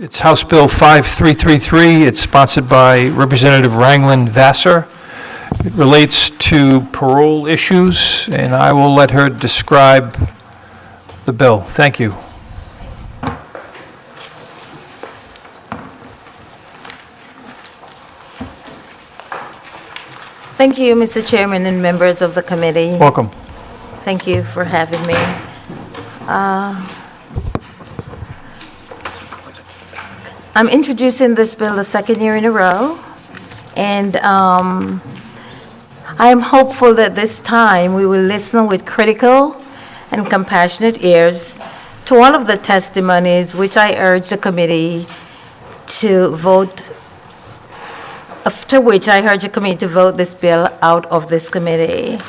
It's House Bill 5333. It's sponsored by Representative Raglan Vassar. It relates to parole issues, and I will let her describe the bill. Thank you. Thank you, Mr. Chairman and members of the committee. Welcome. Thank you for having me. I'm introducing this bill the second year in a row, and I am hopeful that this time we will listen with critical and compassionate ears to all of the testimonies which I urge the committee to vote, after which I urge the committee to vote this bill out of this committee.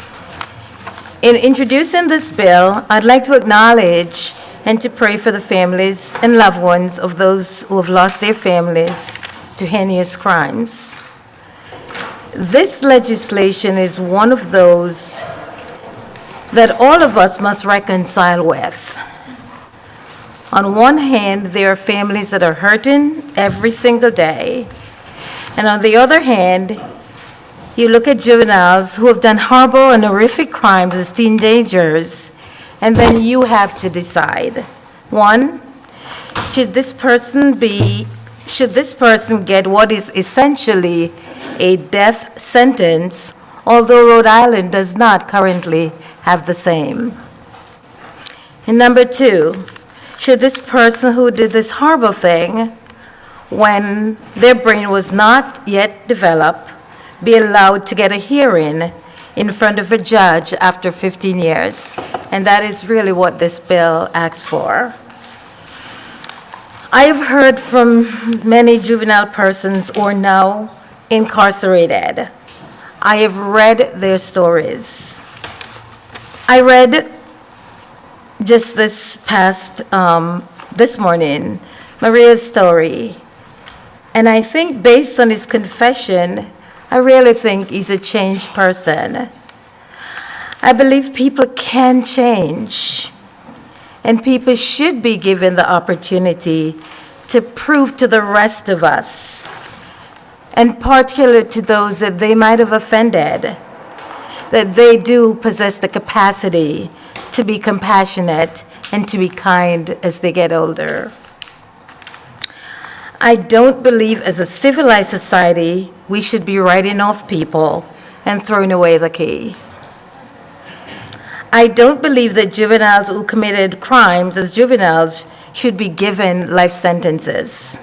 In introducing this bill, I'd like to acknowledge and to pray for the families and loved ones of those who have lost their families to heinous crimes. This legislation is one of those that all of us must reconcile with. On one hand, there are families that are hurting every single day. And on the other hand, you look at juveniles who have done horrible and horrific crimes as teenagers, and then you have to decide. One, should this person get what is essentially a death sentence, although Rhode Island does not currently have the same? And number two, should this person who did this horrible thing when their brain was not yet developed be allowed to get a hearing in front of a judge after 15 years? And that is really what this bill asks for. I have heard from many juvenile persons who are now incarcerated. I have read their stories. I read just this morning, Maria's story. And I think based on his confession, I really think he's a changed person. I believe people can change, and people should be given the opportunity to prove to the rest of us, and particularly to those that they might have offended, that they do possess the capacity to be compassionate and to be kind as they get older. I don't believe as a civilized society we should be writing off people and throwing away the key. I don't believe that juveniles who committed crimes as juveniles should be given life sentences.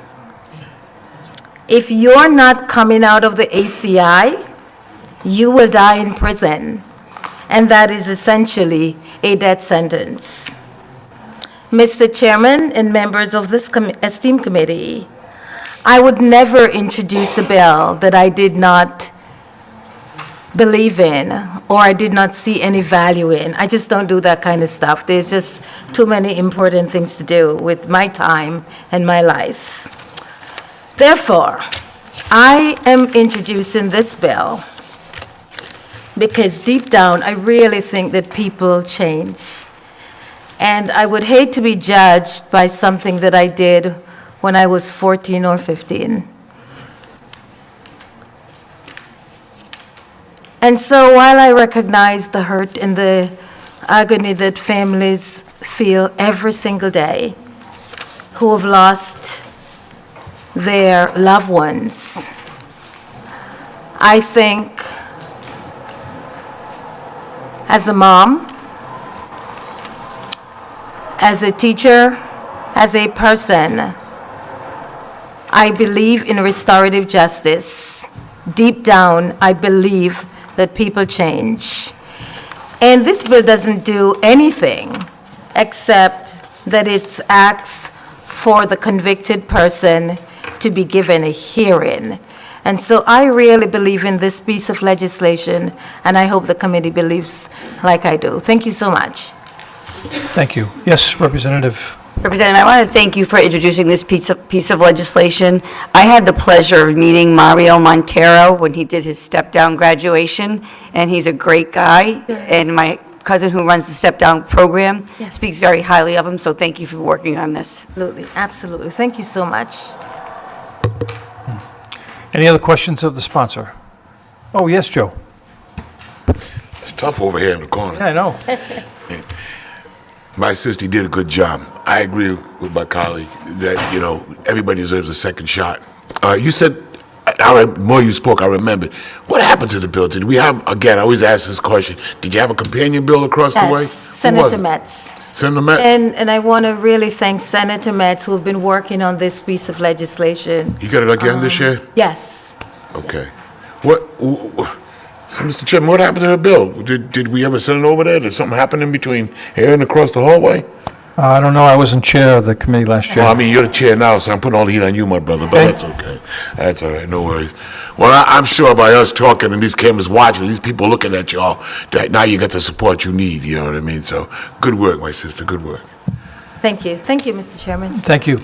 If you're not coming out of the ACI, you will die in prison, and that is essentially a death sentence. Mr. Chairman and members of this esteemed committee, I would never introduce a bill that I did not believe in or I did not see any value in. I just don't do that kind of stuff. There's just too many important things to do with my time and my life. Therefore, I am introducing this bill because deep down I really think that people change. And I would hate to be judged by something that I did when I was 14 or 15. And so while I recognize the hurt and the agony that families feel every single day who have lost their loved ones, I think as a mom, as a teacher, as a person, I believe in restorative justice. Deep down, I believe that people change. And this bill doesn't do anything except that it asks for the convicted person to be given a hearing. And so I really believe in this piece of legislation, and I hope the committee believes like I do. Thank you so much. Thank you. Yes, Representative. Representative, I want to thank you for introducing this piece of legislation. I had the pleasure of meeting Mario Montero when he did his step-down graduation, and he's a great guy, and my cousin who runs the Step Down program Yes. speaks very highly of him, so thank you for working on this. Absolutely, absolutely. Thank you so much. Any other questions of the sponsor? Oh, yes, Joe. It's tough over here in the corner. Yeah, I know. My sister did a good job. I agree with my colleague that, everybody deserves a second shot. You said, the more you spoke, I remembered. What happened to the bill? Did we have, again, I always ask this question, did you have a companion bill across the way? Yes, Who was Senator it? Metz. Senator Metz? And I want to really thank Senator Metz, who've been working on this piece of legislation. You got it again this year? Yes. Okay. So, Mr. Chairman, what happened to the bill? Did we ever send it over there? Did something happen in between here and across the hallway? I don't know, I wasn't chair of the committee last year. Well, I mean, you're the chair now, so I'm putting all the heat on you, my brother, but that's okay. That's all right, no worries. Well, I'm sure by us talking and these cameras watching, these people looking at y'all, that now you got the support you need, you know what I mean? So, good work, my sister, good work. Thank you. Thank you, Mr. Chairman. Thank you.